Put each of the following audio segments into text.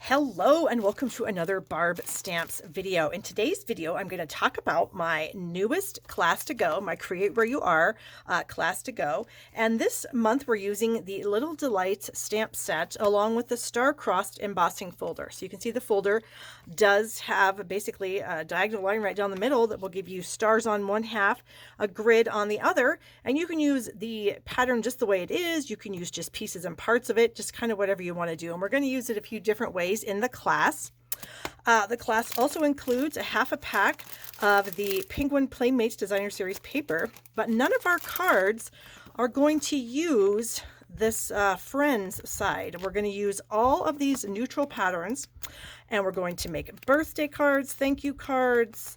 Hello and welcome to another Barb Stamps video. In today's video, I'm going to talk about my newest class to go, my Create Where You Are class to go. And this month we're using the Little Delights stamp set along with the star-crossed embossing folder. So you can see the folder does have basically a diagonal line right down the middle that will give you stars on one half, a grid on the other, and you can use the pattern just the way it is. You can use just pieces and parts of it, just kind of whatever you want to do. And we're going to use it a few different ways in the class. The class also includes a half a pack of the Penguin Playmates Designer Series paper, but none of our cards are going to use this Friends side. We're going to use all of these neutral patterns, and we're going to make birthday cards, thank you cards,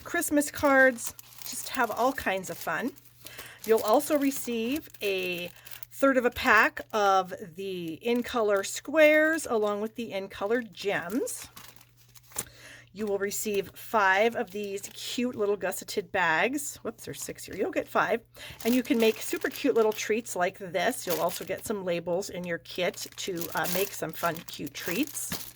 Christmas cards, just have all kinds of fun. You'll also receive a third of a pack of the in color squares along with the in color gems. You will receive 5 of these cute little gusseted bags. Whoops, there's 6 here. You'll get 5. And you can make super cute little treats like this. You'll also get some labels in your kit to make some fun, cute treats.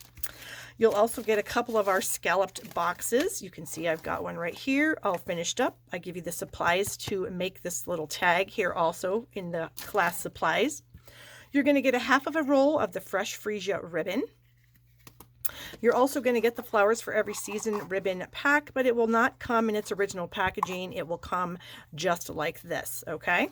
You'll also get a couple of our scalloped boxes. You can see I've got one right here, all finished up. I give you the supplies to make this little tag here also in the class supplies. You're going to get a half of a roll of the Fresh Freesia ribbon. You're also going to get the Flowers for Every Season ribbon pack, but it will not come in its original packaging. It will come just like this, okay?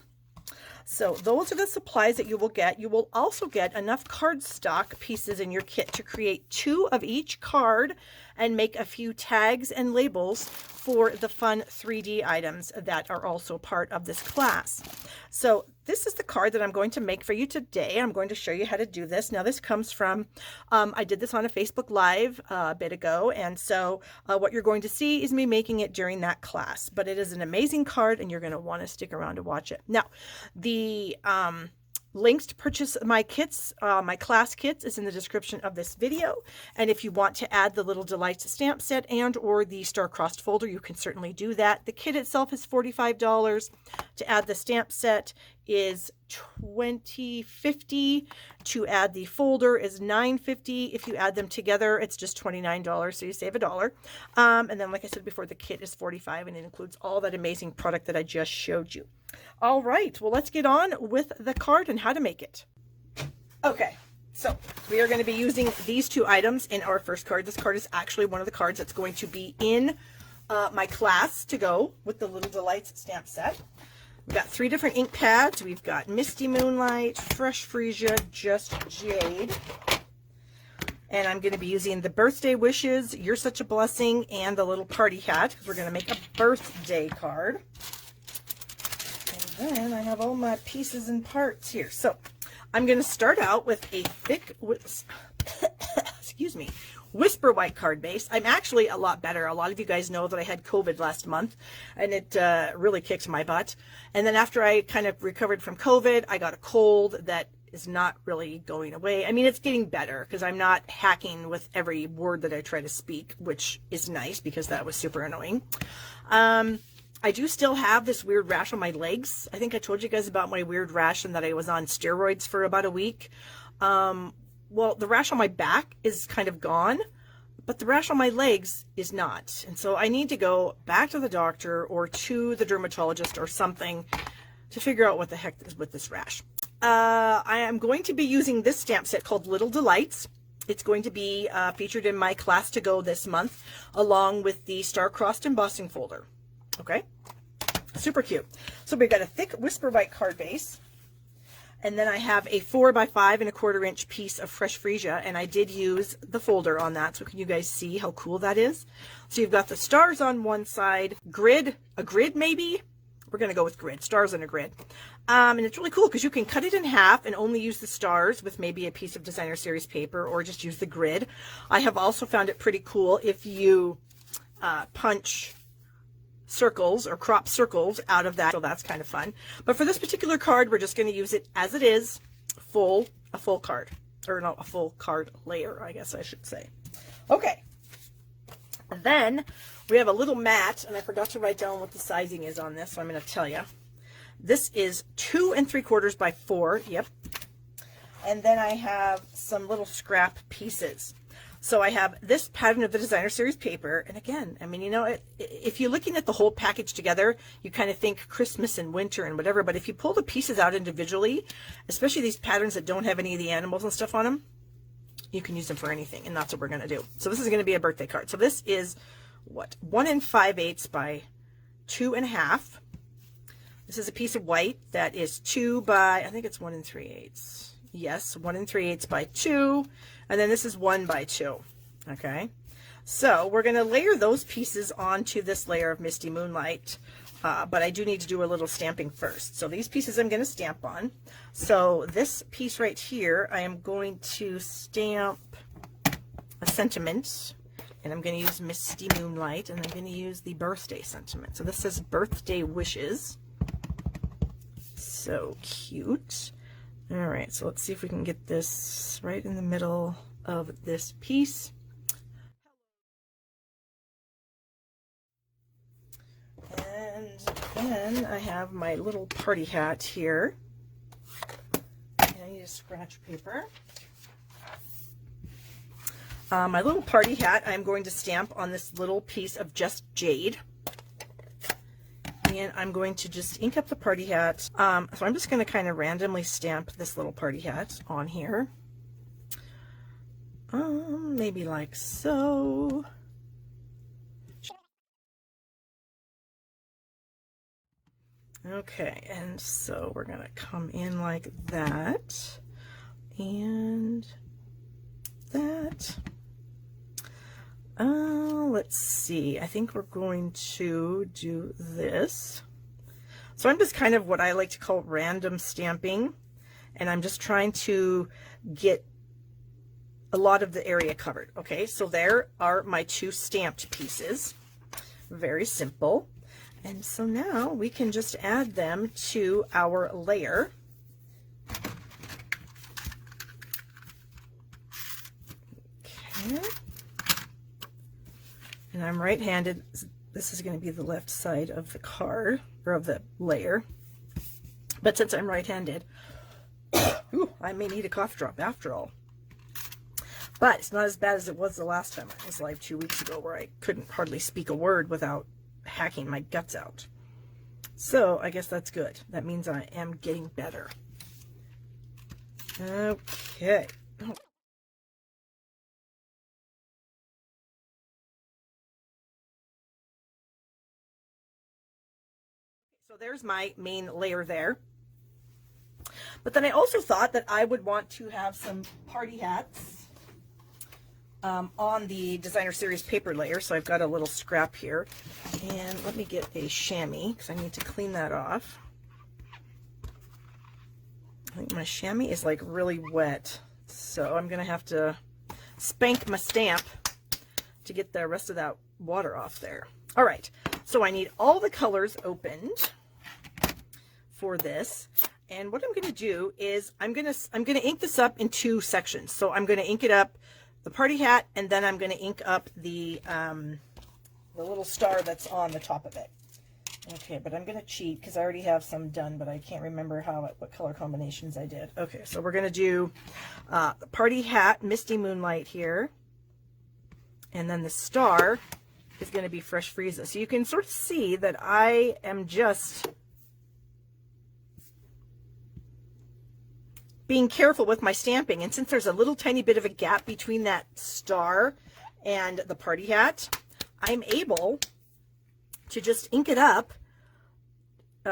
So those are the supplies that you will get. You will also get enough cardstock pieces in your kit to create 2 of each card and make a few tags and labels for the fun 3D items that are also part of this class. So this is the card that I'm going to make for you today. I'm going to show you how to do this. Now this comes from, I did this on a Facebook Live a bit ago, and so what you're going to see is me making it during that class. But it is an amazing card and you're going to want to stick around to watch it. Now, the links to purchase my kits, my class kits, is in the description of this video. And if you want to add the Little Delights stamp set and or the star-crossed folder, you can certainly do that. The kit itself is $45. To add the stamp set is $20.50. To add the folder is $9.50. If you add them together, it's just $29, so you save $1. And then, like I said before, the kit is $45, and it includes all that amazing product that I just showed you. All right, well, let's get on with the card and how to make it. Okay, so we are going to be using these 2 items in our first card. This card is actually one of the cards that's going to be in my class to go with the Little Delights stamp set. We've got 3 different ink pads. We've got Misty Moonlight, Fresh Freesia, Just Jade. And I'm going to be using the Birthday Wishes, You're Such a Blessing, and the Little Party Hat, because we're going to make a birthday card. And then I have all my pieces and parts here. So I'm going to start out with a thick, excuse me, Whisper White card base. I'm actually a lot better. A lot of you guys know that I had COVID last month, and it really kicked my butt. And then after I kind of recovered from COVID, I got a cold that is not really going away. I mean, it's getting better because I'm not hacking with every word that I try to speak, which is nice because that was super annoying. I do still have this weird rash on my legs. I think I told you guys about my weird rash and that I was on steroids for about a week. Well, the rash on my back is kind of gone, but the rash on my legs is not. And so I need to go back to the doctor or to the dermatologist or something to figure out what the heck is with this rash. I am going to be using this stamp set called Little Delights. It's going to be featured in my class to go this month, along with the star-crossed embossing folder. Okay, super cute. So we've got a thick Whisper White card base. And then I have a 4 by 5 1/4 inch piece of Fresh Freesia, and I did use the folder on that. So can you guys see how cool that is? So you've got the stars on one side, a grid maybe? We're going to go with grid, stars on a grid. And it's really cool because you can cut it in half and only use the stars with maybe a piece of Designer Series paper or just use the grid. I have also found it pretty cool if you punch circles or crop circles out of that, so that's kind of fun. But for this particular card, we're just going to use it as it is, a full card, or not a full card layer, I guess I should say. Okay, then we have a little mat, and I forgot to write down what the sizing is on this, so I'm going to tell you. This is 2 3/4 by 4. Yep. And then I have some little scrap pieces. So I have this pattern of the Designer Series paper. And again, I mean, you know, if you're looking at the whole package together, you kind of think Christmas and winter and whatever. But if you pull the pieces out individually, especially these patterns that don't have any of the animals and stuff on them, you can use them for anything. And that's what we're going to do. So this is going to be a birthday card. So this is what? 1 5/8 by 2 1/2. This is a piece of white that is 2 by, I think it's 1 3/8. Yes, 1 3/8 by 2. And then this is 1 by 2. Okay. So we're going to layer those pieces onto this layer of Misty Moonlight. But I do need to do a little stamping first. So these pieces I'm going to stamp on. So this piece right here, I am going to stamp a sentiment. And I'm going to use Misty Moonlight. And I'm going to use the birthday sentiment. So this says birthday wishes. So cute. All right, so let's see if we can get this right in the middle of this piece. And then I have my little party hat here. And I need a scratch paper. My little party hat I'm going to stamp on this little piece of just jade. And I'm going to just ink up the party hat. So I'm just going to kind of randomly stamp this little party hat on here. Maybe like so. Okay, and so we're going to come in like that. And that. Let's see. I think we're going to do this. So I'm just kind of what I like to call random stamping. And I'm just trying to get a lot of the area covered. Okay, so there are my 2 stamped pieces. Very simple. And so now we can just add them to our layer. Okay. And I'm right-handed. This is going to be the left side of the card, or of the layer. But since I'm right-handed, I may need a cough drop after all. But it's not as bad as it was the last time I was live 2 weeks ago, where I couldn't hardly speak a word without hacking my guts out. So I guess that's good. That means I am getting better. Okay. So there's my main layer there. But then I also thought that I would want to have some party hats on the Designer Series paper layer. So I've got a little scrap here. And let me get a chamois because I need to clean that off. I think my chamois is like really wet. So I'm going to have to spank my stamp to get the rest of that water off there. All right. So I need all the colors opened for this. And what I'm going to do is I'm going to ink this up in 2 sections. So I'm going to ink it up the party hat, and then I'm going to ink up the little star that's on the top of it. Okay, but I'm going to cheat because I already have some done, but I can't remember what color combinations I did. Okay, so we're going to do the party hat, Misty Moonlight here, and then the star is going to be Fresh Frieza. So you can sort of see that I am just being careful with my stamping, and since there's a little tiny bit of a gap between that star and the party hat, I'm able to just ink it up,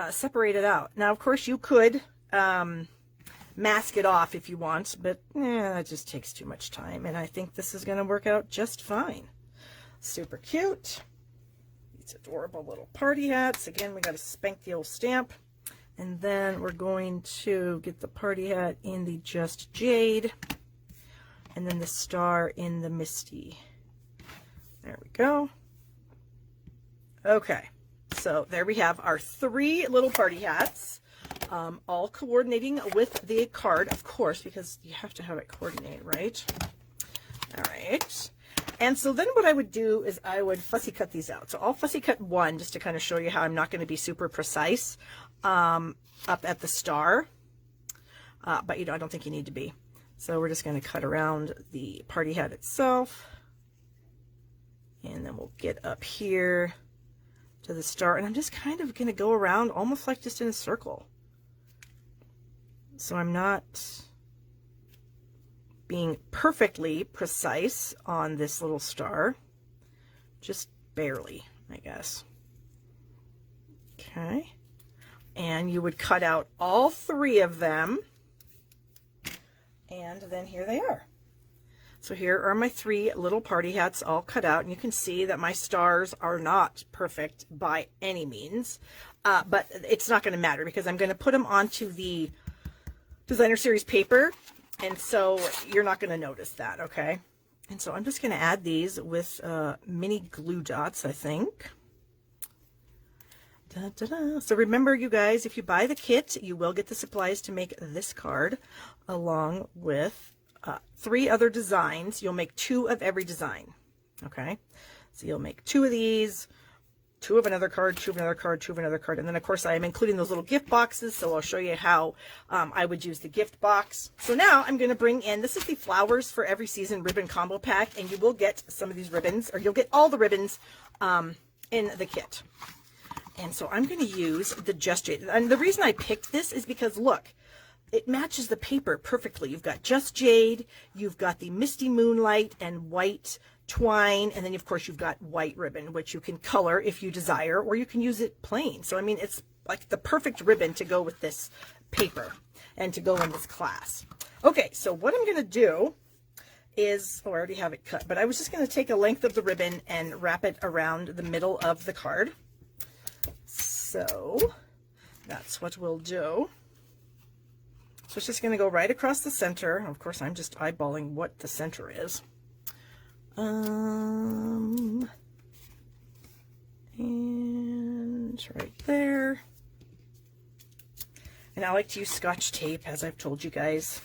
separate it out. Now, of course, you could mask it off if you want, but that just takes too much time, and I think this is going to work out just fine. Super cute. These adorable little party hats. Again, we got to spank the old stamp. And then we're going to get the party hat in the Just Jade. And then the star in the Misty. There we go. Okay. So there we have our 3 little party hats. All coordinating with the card, of course, because you have to have it coordinate, right? All right. And so then what I would do is I would fussy cut these out. So I'll fussy cut 1 just to kind of show you how I'm not going to be super precise up at the star. But, you know, I don't think you need to be. So we're just going to cut around the party hat itself. And then we'll get up here to the star. And I'm just kind of going to go around almost like just in a circle. So I'm not being perfectly precise on this little star. Just barely, I guess. Okay. And you would cut out all 3 of them. And then here they are. So here are my 3 little party hats all cut out, and you can see that my stars are not perfect by any means, but it's not going to matter because I'm going to put them onto the designer series paper, and so you're not going to notice that, okay? And so I'm just going to add these with mini glue dots, I think. Da, da, da. So remember, you guys, if you buy the kit, you will get the supplies to make this card along with 3 other designs. You'll make 2 of every design. Okay, so you'll make 2 of these, 2 of another card, 2 of another card, 2 of another card, and then of course I am including those little gift boxes, so I'll show you how I would use the gift box. So now I'm going to bring in, this is the Flowers for Every Season ribbon combo pack, and you will get some of these ribbons, or you'll get all the ribbons in the kit. And so I'm going to use the Just Jade. And the reason I picked this is because, look, it matches the paper perfectly. You've got Just Jade, you've got the Misty Moonlight and white twine, and then, of course, you've got white ribbon, which you can color if you desire, or you can use it plain. So, I mean, it's like the perfect ribbon to go with this paper and to go in this class. Okay, so what I'm going to do is, oh, I already have it cut, but I was just going to take a length of the ribbon and wrap it around the middle of the card. So that's what we'll do. So it's just going to go right across the center. Of course, I'm just eyeballing what the center is. And right there. And I like to use Scotch tape, as I've told you guys.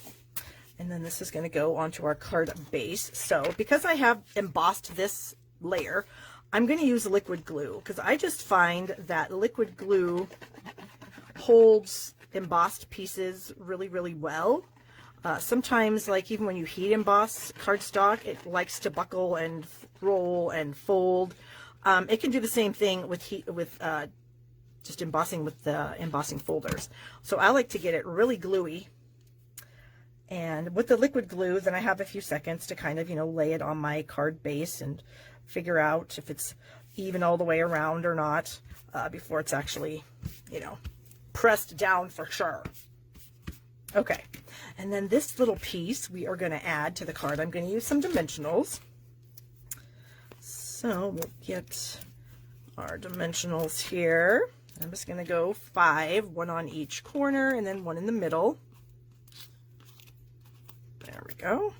And then this is going to go onto our card base. So because I have embossed this layer, I'm going to use liquid glue because I just find that liquid glue holds embossed pieces really, really well. Sometimes, like even when you heat emboss cardstock, it likes to buckle and roll and fold. It can do the same thing with just embossing with the embossing folders. So I like to get it really gluey. And with the liquid glue, then I have a few seconds to kind of, you know, lay it on my card base and figure out if it's even all the way around or not before it's actually, you know, pressed down for sure. Okay, and then this little piece we are going to add to the card. I'm going to use some dimensionals. So we'll get our dimensionals here. I'm just going to go 5, 1 on each corner and then 1 in the middle. There we go.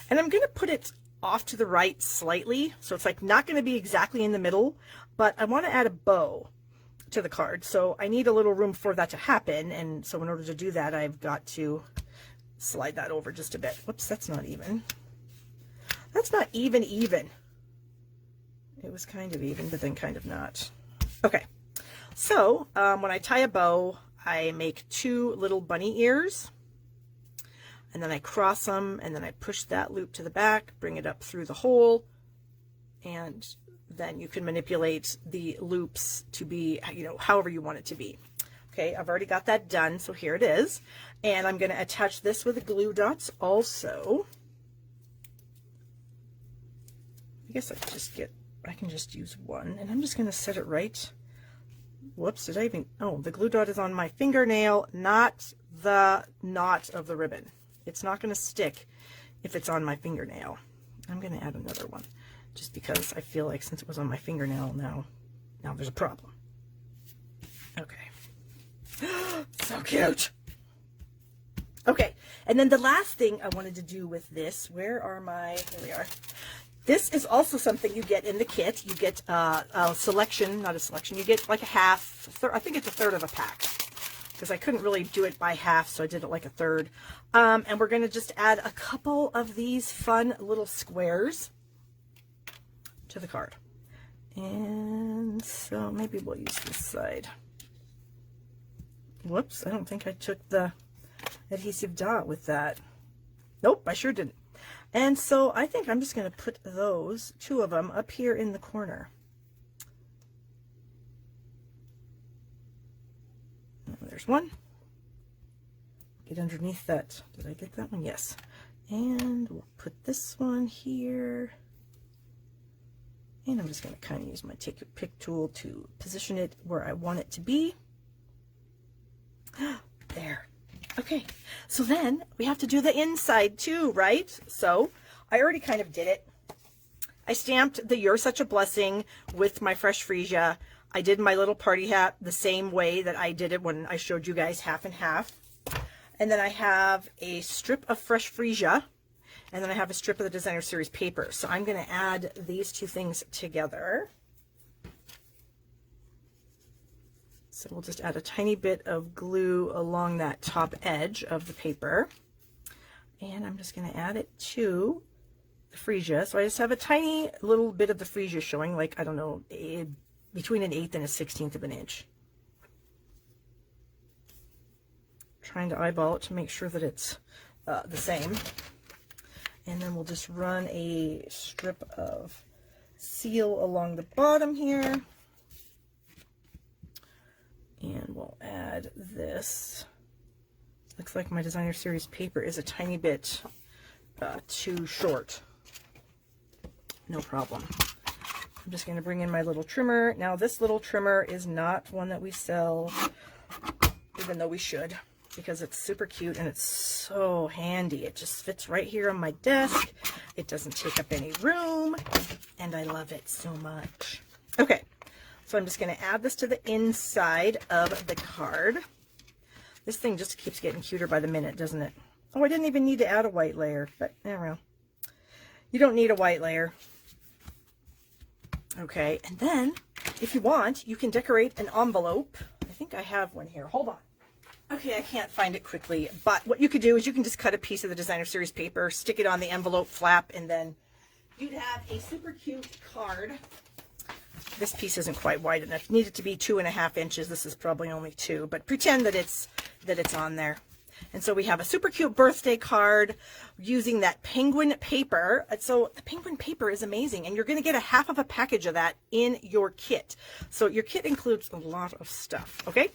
And I'm going to put it off to the right slightly, so it's like not going to be exactly in the middle, but I want to add a bow to the card, so I need a little room for that to happen. And so in order to do that, I've got to slide that over just a bit. Whoops, that's not even. That's not even. It was kind of even, but then kind of not. Okay, so when I tie a bow, I make 2 little bunny ears. And then I cross them, and then I push that loop to the back, bring it up through the hole, and then you can manipulate the loops to be, you know, however you want it to be. Okay, I've already got that done, so here it is. And I'm going to attach this with glue dots also. I guess I can just use 1, and I'm just going to set it right. Whoops, did I even, oh, the glue dot is on my fingernail, not the knot of the ribbon. It's not going to stick if it's on my fingernail. I'm going to add another one just because I feel like since it was on my fingernail now there's a problem. Okay. So cute. Okay. And then the last thing I wanted to do with this, where are my, here we are. This is also something you get in the kit. You get a selection, not a selection. You get like a half, I think it's a third of a pack. Because I couldn't really do it by half, so I did it like a third. And we're going to just add a couple of these fun little squares to the card. And so maybe we'll use this side. Whoops, I don't think I took the adhesive dot with that. Nope, I sure didn't. And so I think I'm just going to put those, 2 of them, up here in the corner. There's one. Get underneath that. Did I get that one? Yes. And we'll put this one here. And I'm just going to kind of use my take a pick tool to position it where I want it to be. There. Okay. So then we have to do the inside too, right? So I already kind of did it. I stamped the "You're Such a Blessing" with my fresh freesia. I did my little party hat the same way that I did it when I showed you guys half and half. And then I have a strip of fresh freesia, and then I have a strip of the designer series paper. So I'm going to add these 2 things together. So we'll just add a tiny bit of glue along that top edge of the paper. And I'm just going to add it to the freesia. So I just have a tiny little bit of the freesia showing, like, I don't know, between an 1/8 and a 1/16 of an inch. Trying to eyeball it to make sure that it's the same. And then we'll just run a strip of seal along the bottom here. And we'll add this. Looks like my designer series paper is a tiny bit too short. No problem. I'm just going to bring in my little trimmer. Now this little trimmer is not one that we sell, even though we should, because it's super cute and it's so handy. It just fits right here on my desk. It doesn't take up any room, and I love it so much. Okay, so I'm just going to add this to the inside of the card. This thing just keeps getting cuter by the minute, doesn't it? Oh, I didn't even need to add a white layer, but well, you don't need a white layer. Okay, and then if you want, you can decorate an envelope. I think I have one here. Hold on. Okay, I can't find it quickly, but what you could do is you can just cut a piece of the designer series paper, stick it on the envelope flap, and then you'd have a super cute card. This piece isn't quite wide enough. Need it to be 2.5 inches. This is probably only 2, but pretend that it's on there. And so we have a super cute birthday card using that penguin paper. So the penguin paper is amazing, and you're going to get a half of a package of that in your kit. So your kit includes a lot of stuff. Okay,